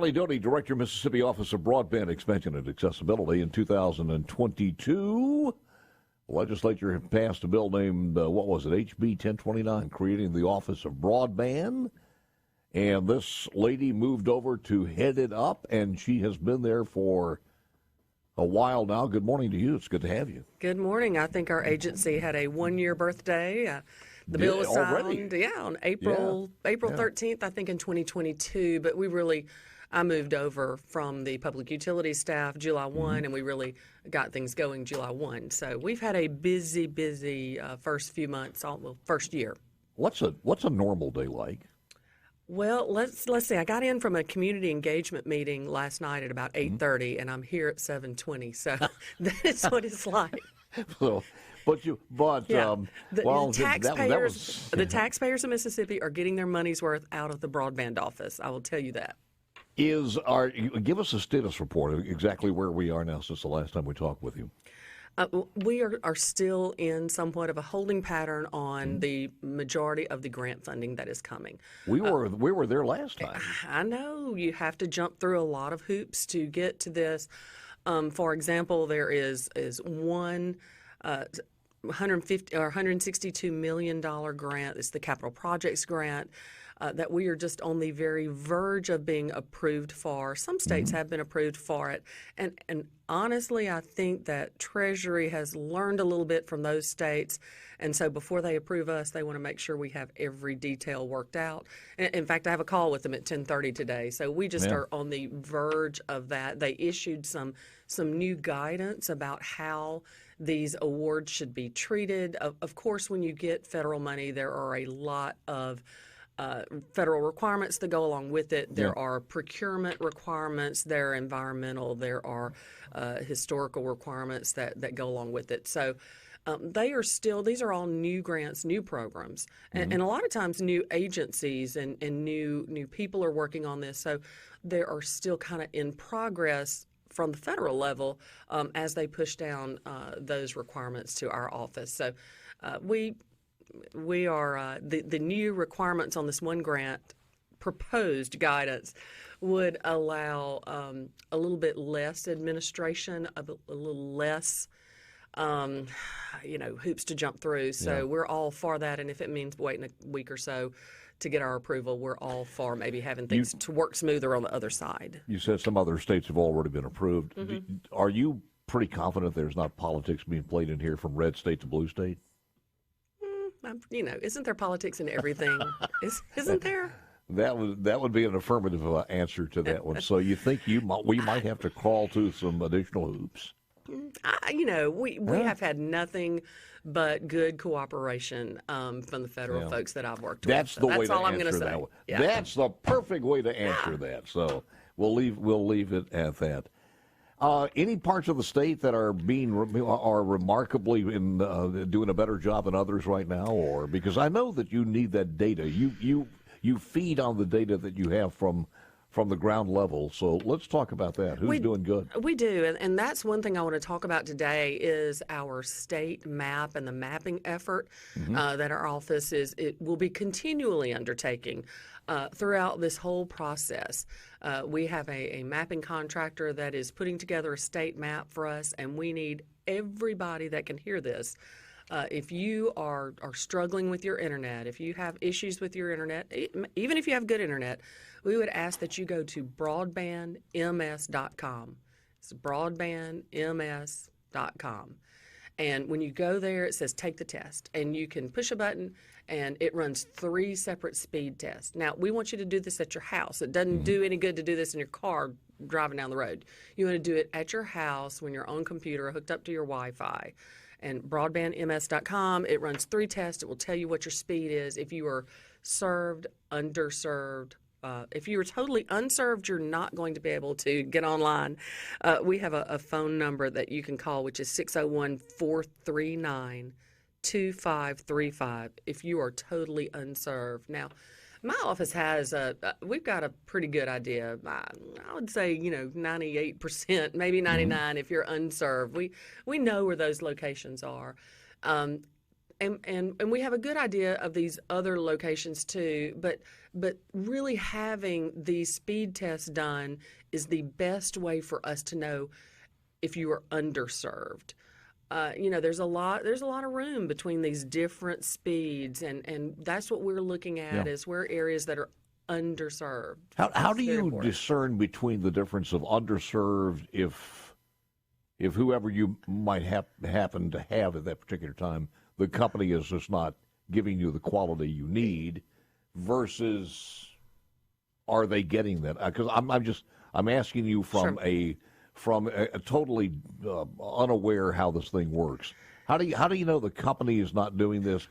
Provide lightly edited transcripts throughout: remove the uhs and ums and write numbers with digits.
Doty, Director, Mississippi Office of Broadband Expansion and Accessibility. In 2022, the legislature had passed a bill named, HB 1029, creating the Office of Broadband. And this lady moved over to head it up, and she has been there for a while now. Good morning to you. It's good to have you. Good morning. I think our agency had a one-year birthday. The bill was signed, on April 13th, I think, in 2022. But I moved over from the public utilities staff July 1, and we really got things going July 1. So we've had a busy first few months, first year. What's a normal day like? Well, let's see. I got in from a community engagement meeting last night at about 8:30, and I'm here at 7:20. So that's what it's like. The taxpayers of Mississippi are getting their money's worth out of the broadband office. I will tell you that. Give us a status report of exactly where we are now since the last time we talked with you. We are still in somewhat of a holding pattern on the majority of the grant funding that is coming. We were there last time. I know you have to jump through a lot of hoops to get to this. For example, there is one $162 million grant. It's the capital projects grant. That we are just on the very verge of being approved for. Some states have been approved for it. And honestly, I think that Treasury has learned a little bit from those states. And so before they approve us, they want to make sure we have every detail worked out. In fact, I have a call with them at 10:30 today. So we just are on the verge of that. They issued some new guidance about how these awards should be treated. Of course, when you get federal money, there are a lot of federal requirements that go along with it. There are procurement requirements, there are environmental, there are historical requirements that go along with it. So these are all new grants, new programs, and a lot of times new agencies and new people are working on this. So they are still kind of in progress from the federal level as they push down those requirements to our office. So we are the new requirements on this one grant, proposed guidance would allow a little bit less administration, a little less hoops to jump through. So we're all for that, and if it means waiting a week or so to get our approval, we're all for maybe having things to work smoother on the other side. You said some other states have already been approved. Are you pretty confident there's not politics being played in here from red state to blue state? Isn't there politics in everything? Isn't there? That would be an affirmative answer to that one. So you think we might have to crawl to some additional hoops? We have had nothing but good cooperation from the federal folks that I've worked with. That's all I'm going to say. Yeah. That's the perfect way to answer that. So we'll leave it at that. Any parts of the state that are remarkably doing a better job than others right now, or because I know that you need that data, you feed on the data that you have from the ground level. So let's talk about that. Who's doing good? We do, and that's one thing I want to talk about today is our state map and the mapping effort that our office will be continually undertaking throughout this whole process. We have a mapping contractor that is putting together a state map for us, and we need everybody that can hear this. If you are struggling with your internet, if you have issues with your internet, even if you have good internet, we would ask that you go to broadbandms.com. It's broadbandms.com. And when you go there, it says take the test, and you can push a button, and it runs 3 separate speed tests. Now, we want you to do this at your house. It doesn't do any good to do this in your car driving down the road. You want to do it at your house when you're on computer hooked up to your Wi-Fi. And broadbandms.com, it runs 3 tests. It will tell you what your speed is. If you are served, underserved, if you are totally unserved, you're not going to be able to get online. We have a phone number that you can call, which is 601-439-2535 if you are totally unserved. Now, my office has we've got a pretty good idea. I would say, 98%, maybe 99% if you're unserved. We know where those locations are. And we have a good idea of these other locations too, but But really having these speed tests done is the best way for us to know if you are underserved. There's a lot of room between these different speeds, and that's what we're looking at is where areas that are underserved. How do you discern between the difference of underserved if whoever you might happen to have at that particular time, the company is just not giving you the quality you need, versus are they getting that? Because I'm asking you from a totally unaware how this thing works. How do you know the company is not doing this?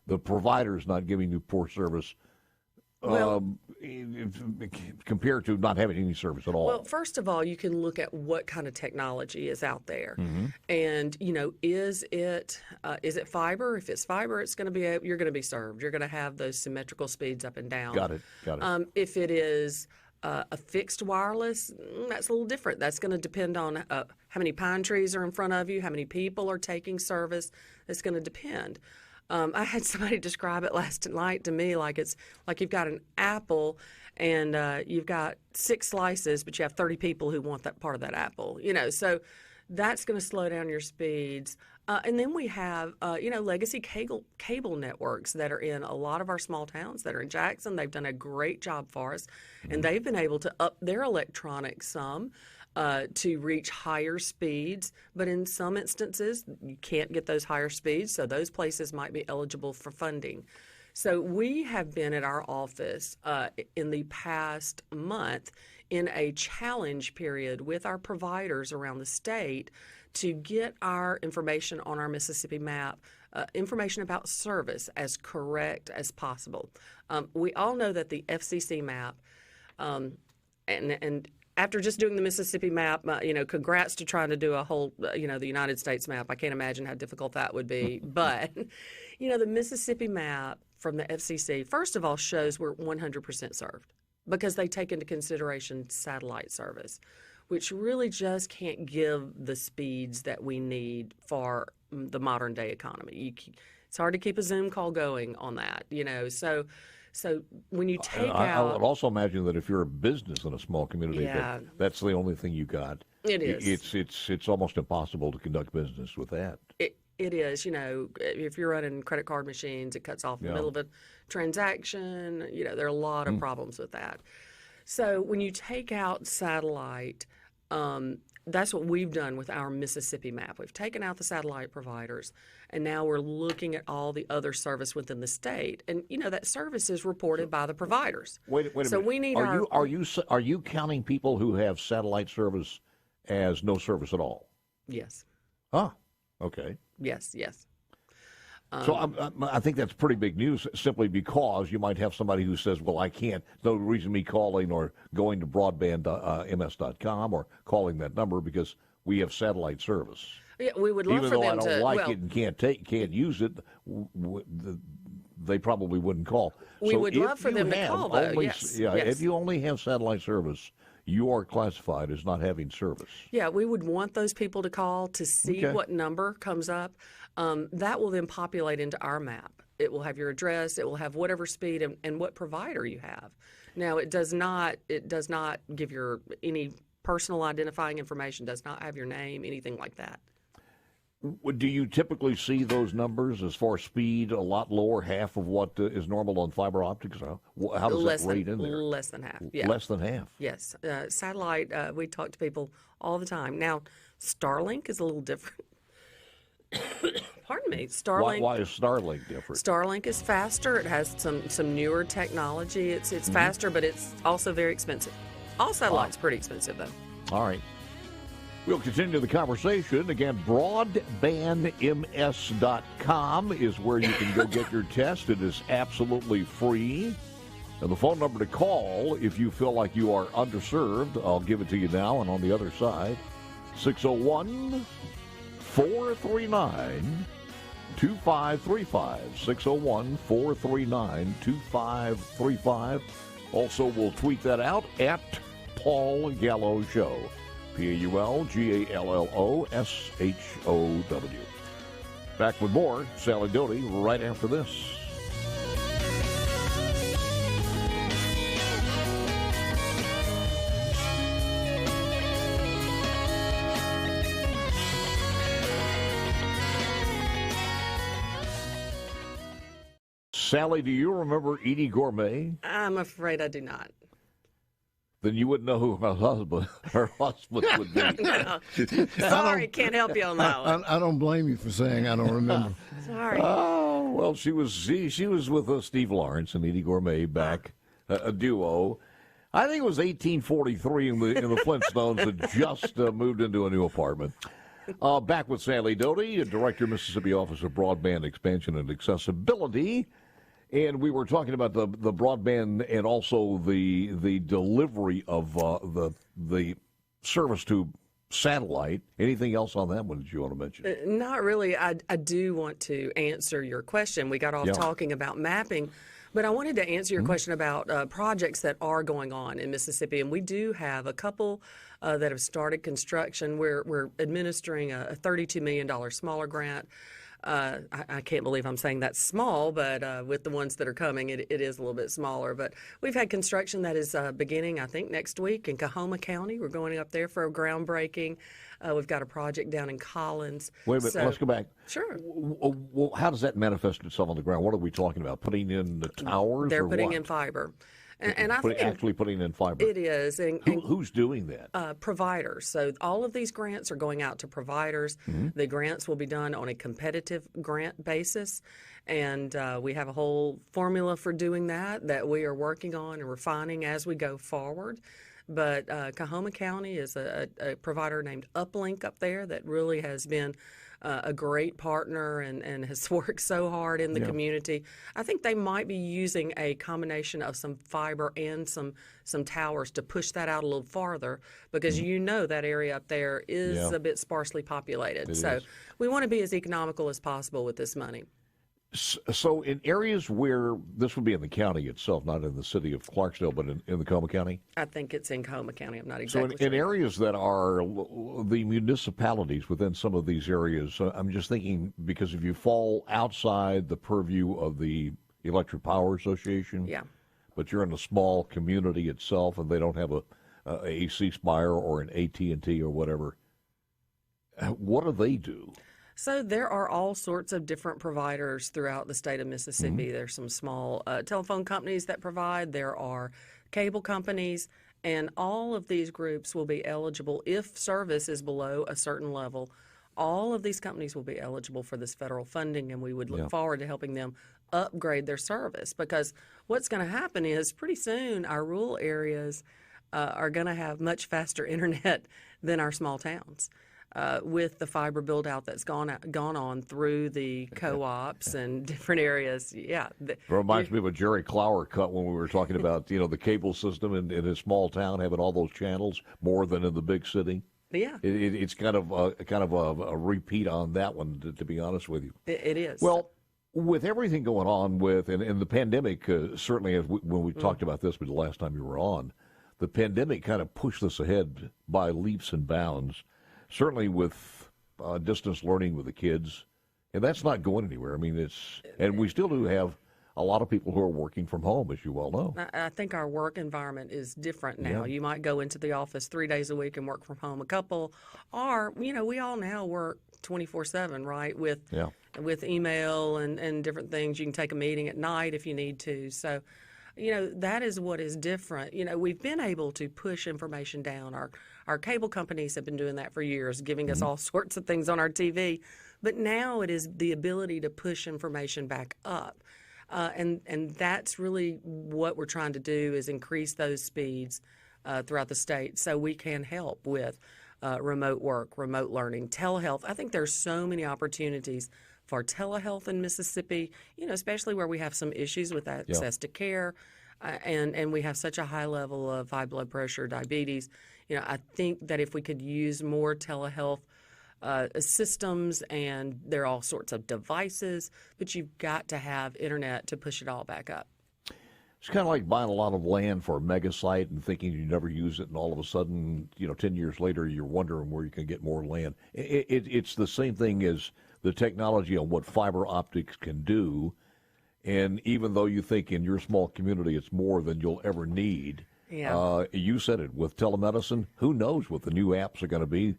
The provider is not giving you poor service. Compared to not having any service at all? Well, first of all, you can look at what kind of technology is out there, and is it fiber? If it's fiber, you're going to be served. You're going to have those symmetrical speeds up and down. Got it. If it is a fixed wireless, that's a little different. That's going to depend on how many pine trees are in front of you, how many people are taking service. It's going to depend. I had somebody describe it last night to me like it's like you've got an apple and you've got 6 slices, but you have 30 people who want that part of that apple. So that's going to slow down your speeds. And then we have, legacy cable networks that are in a lot of our small towns that are in Jackson. They've done a great job for us, and they've been able to up their electronics some. To reach higher speeds, but in some instances you can't get those higher speeds, so those places might be eligible for funding. So we have been at our office in the past month in a challenge period with our providers around the state to get our information on our Mississippi map, information about service as correct as possible. We all know that the FCC map and after just doing the Mississippi map, congrats to trying to do a whole, the United States map. I can't imagine how difficult that would be. But, the Mississippi map from the FCC, first of all, shows we're 100% served because they take into consideration satellite service, which really just can't give the speeds that we need for the modern day economy. It's hard to keep a Zoom call going on that, So when you take out... I would also imagine that if you're a business in a small community, that's the only thing you got. It is. It's almost impossible to conduct business with that. It is. If you're running credit card machines, it cuts off in the middle of a transaction. There are a lot of problems with that. So when you take out satellite, that's what we've done with our Mississippi map. We've taken out the satellite providers, and now we're looking at all the other service within the state. And that service is reported by the providers. Wait a minute. So we need are you counting people who have satellite service as no service at all? Yes. Ah, okay. Yes. So I think that's pretty big news, simply because you might have somebody who says, well, I can't, no reason me calling or going to broadband.ms.com or calling that number because we have satellite service. Yeah, we would love for them to. Even though I don't like it and can't use it, they probably wouldn't call. We would love for them to call, though, yes. If you only have satellite service, you are classified as not having service. Yeah, we would want those people to call to see what number comes up. That will then populate into our map. It will have your address. It will have whatever speed and what provider you have. Now, it does not give your any personal identifying information. Does not have your name, anything like that. Do you typically see those numbers as far as speed a lot lower, half of what is normal on fiber optics? How does that rate in there? Less than half. Yeah. Less than half. Yes. Satellite. We talk to people all the time. Now, Starlink is a little different. Pardon me. Starlink. Why is Starlink different? Starlink is faster. It has some newer technology. It's faster, but it's also very expensive. All satellites pretty expensive though. All right. We'll continue the conversation. Again, broadbandms.com is where you can go get your test. It is absolutely free. And the phone number to call if you feel like you are underserved, I'll give it to you now, and on the other side, 601-439-2535. 601-439-2535. Also, we'll tweet that out at Paul Gallo Show. PaulGalloshow. Back with more Sally Doty right after this. Sally, do you remember Edie Gourmet? I'm afraid I do not. Then you wouldn't know who her husband would be. No. Sorry, can't help you on that one. I don't blame you for saying I don't remember. Sorry. Oh, well, she was with Steve Lawrence and Edie Gourmet back, a duo. I think it was 1843 in the Flintstones had just moved into a new apartment. Back with Sally Doty, Director, Mississippi Office of Broadband Expansion and Accessibility. And we were talking about the broadband and also the delivery of the service to satellite. Anything else on that one that you want to mention? Not really. I do want to answer your question. We got off talking about mapping, but I wanted to answer your question about projects that are going on in Mississippi. And we do have a couple that have started construction. We're administering a $32 million smaller grant. I can't believe I'm saying that's small, but with the ones that are coming, it is a little bit smaller. But we've had construction that is beginning, I think, next week in Coahoma County. We're going up there for a groundbreaking. We've got a project down in Collins. Wait a minute, let's go back. Sure. Well, how does that manifest itself on the ground? What are we talking about? Putting in the towers? They're or putting what? in fiber. And I think actually putting in fiber. It is. And who's doing that? Providers. So all of these grants are going out to providers. The grants will be done on a competitive grant basis. And we have a whole formula for doing that we are working on and refining as we go forward. But Coahoma County is a provider named Uplink up there that really has been a great partner and has worked so hard in the community. I think they might be using a combination of some fiber and some towers to push that out a little farther because you know that area up there is a bit sparsely populated. So we want to be as economical as possible with this money. So in areas where this would be in the county itself, not in the city of Clarksdale, but in the Coahoma County? I think it's in Coahoma County. I'm not exactly sure. In areas that are the municipalities within some of these areas, I'm just thinking because if you fall outside the purview of the Electric Power Association, but you're in a small community itself and they don't have a C Spire or an AT&T or whatever, what do they do? So there are all sorts of different providers throughout the state of Mississippi. There's some small telephone companies that provide. There are cable companies. And all of these groups will be eligible if service is below a certain level. All of these companies will be eligible for this federal funding, and we would look forward to helping them upgrade their service. Because what's going to happen is pretty soon our rural areas are going to have much faster internet than our small towns. With the fiber build-out that's gone on through the co-ops and different areas. It reminds me of a Jerry Clower cut when we were talking about, the cable system in a small town having all those channels more than in the big city. Yeah. It's kind of a repeat on that one, to be honest with you. It is. Well, with everything going on and the pandemic, certainly when we talked about this the last time you were on, the pandemic kind of pushed us ahead by leaps and bounds. Certainly with distance learning with the kids, and that's not going anywhere. I mean, and we still do have a lot of people who are working from home, as you well know. I think our work environment is different now. You might go into the office 3 days a week and work from home a couple, or, we all now work 24/7, right, with email and different things. You can take a meeting at night if you need to. So, that is what is different. We've been able to push information down. Our cable companies have been doing that for years, giving us all sorts of things on our TV. But now it is the ability to push information back up. And that's really what we're trying to do is increase those speeds throughout the state so we can help with remote work, remote learning, telehealth. I think there's so many opportunities for telehealth in Mississippi, especially where we have some issues with access to care and we have such a high level of high blood pressure, diabetes. I think that if we could use more telehealth systems, and there are all sorts of devices, but you've got to have internet to push it all back up. It's kind of like buying a lot of land for a mega site and thinking you never use it, and all of a sudden, 10 years later, you're wondering where you can get more land. It's the same thing as the technology on what fiber optics can do, and even though you think in your small community it's more than you'll ever need, you said it, with telemedicine, who knows what the new apps are going to be.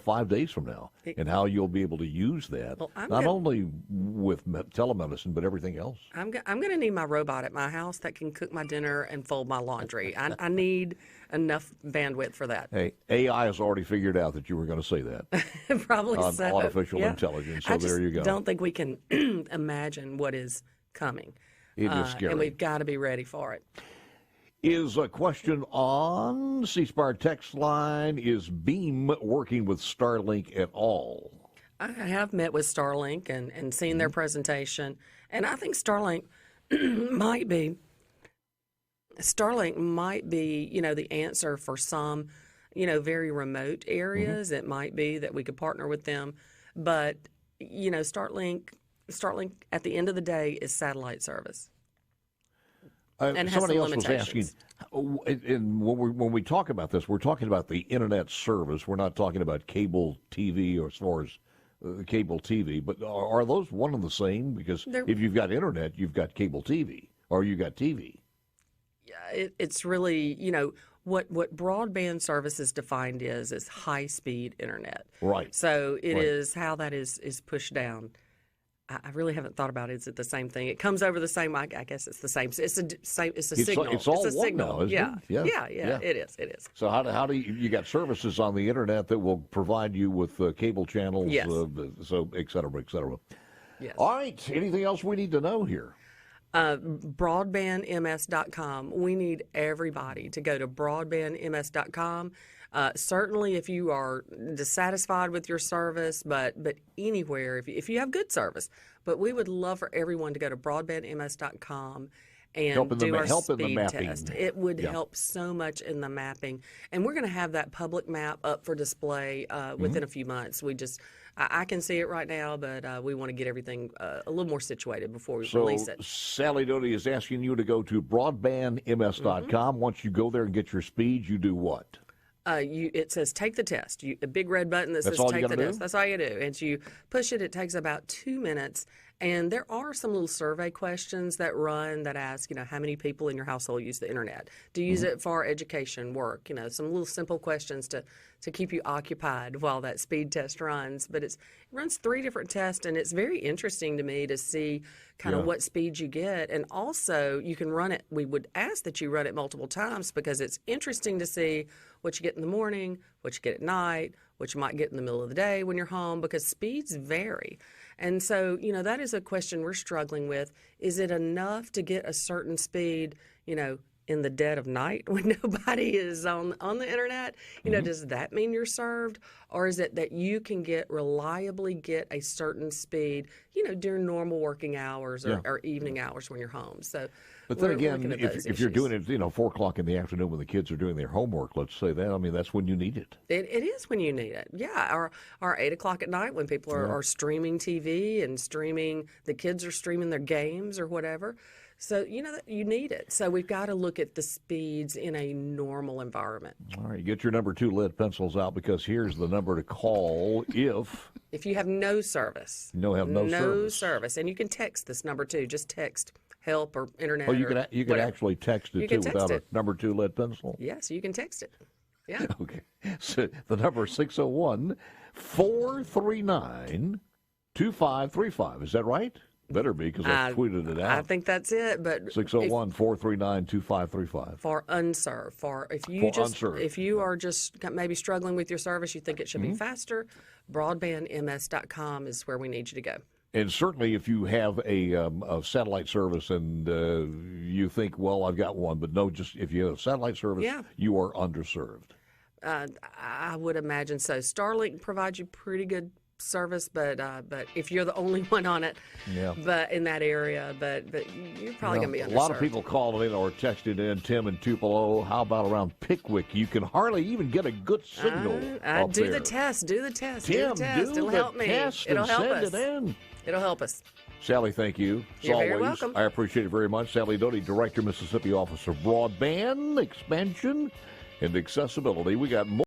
5 days from now, and how you'll be able to use that, only with telemedicine, but everything else. I'm going to need my robot at my house that can cook my dinner and fold my laundry. I need enough bandwidth for that. Hey, AI has already figured out that you were going to say that. Probably on so. Artificial intelligence, so there you go. I don't think we can imagine what is coming. It is scary. And we've got to be ready for it. Is a question on C-Spire text line, is Beam working with Starlink at all? I have met with Starlink and seen their presentation, and I think Starlink might be the answer for some, very remote areas. It might be that we could partner with them, but Starlink at the end of the day is satellite service. And somebody else was asking, and when we talk about this, we're talking about the internet service. We're not talking about cable TV or as far as cable TV. But are those one and the same? Because if you've got internet, you've got cable TV, or you got TV. Yeah, it's really what broadband service is defined is high speed internet. Right. So it is how that is pushed down. I really haven't thought about it. Is it the same thing? It comes over the same. I guess it's the same. It's a signal. It's all a one signal. now, isn't Yeah. it? Yeah. It is. So how do you got services on the internet that will provide you with cable channels? Yes. So et cetera, et cetera. Yes. All right. Anything else we need to know here? Broadbandms.com. We need everybody to go to broadbandms.com. Certainly, if you are dissatisfied with your service, but anywhere, if you have good service, but we would love for everyone to go to broadbandms.com and do our speed test. It would help so much in the mapping, and we're going to have that public map up for display within a few months. I can see it right now, but we want to get everything a little more situated before we release it. Sally Doty is asking you to go to broadbandms.com. Once you go there and get your speeds, you do what? It says take the test. A big red button that says take the test. That's all you do. And you push it. It takes about 2 minutes. And there are some little survey questions that ask, how many people in your household use the internet? Do you use it for education, work? Some little simple questions to keep you occupied while that speed test runs. But it runs 3 different tests, and it's very interesting to me to see kind of what speed you get. And also, you can run it. We would ask that you run it multiple times because it's interesting to see what you get in the morning, what you get at night, what you might get in the middle of the day when you're home, because speeds vary. And so, that is a question we're struggling with. Is it enough to get a certain speed, in the dead of night when nobody is on the internet? Does that mean you're served? Or is it that you can reliably get a certain speed, during normal working hours or evening hours when you're home? So, but then again, if you're doing it, 4 o'clock in the afternoon when the kids are doing their homework, let's say that, that's when you need it. It is when you need it, yeah. Or 8 o'clock at night when people are streaming TV and the kids are streaming their games or whatever. So, you need it. So we've got to look at the speeds in a normal environment. All right, get your number 2 lead pencils out, because here's the number to call if you have no service. No service. And you can text this number too. Just text help or internet. Oh, you can actually text it too without a number 2 lead pencil? Yes, you can text it. Yeah. Okay. So the number is 601-439-2535. Is that right? Better be, because I tweeted it out. I think that's it. But 601-439-2535. For unserved. If you are just maybe struggling with your service, you think it should be faster, broadbandms.com is where we need you to go. And certainly if you have a satellite service and you think, well, I've got one, but no, just if you have a satellite service, you are underserved. I would imagine so. Starlink provides you pretty good service, but if you're the only one on it, but in that area, but you're probably going to be underserved. A lot of people called in or texted in, Tim in Tupelo, how about around Pickwick? You can hardly even get a good signal up do there. the test. Do the test. Tim, It'll help me. It'll help us. It'll help us. Sally, thank you. You're very welcome. I appreciate it very much. Sally Doty, Director, Mississippi Office of Broadband, Expansion, and Accessibility. We got more.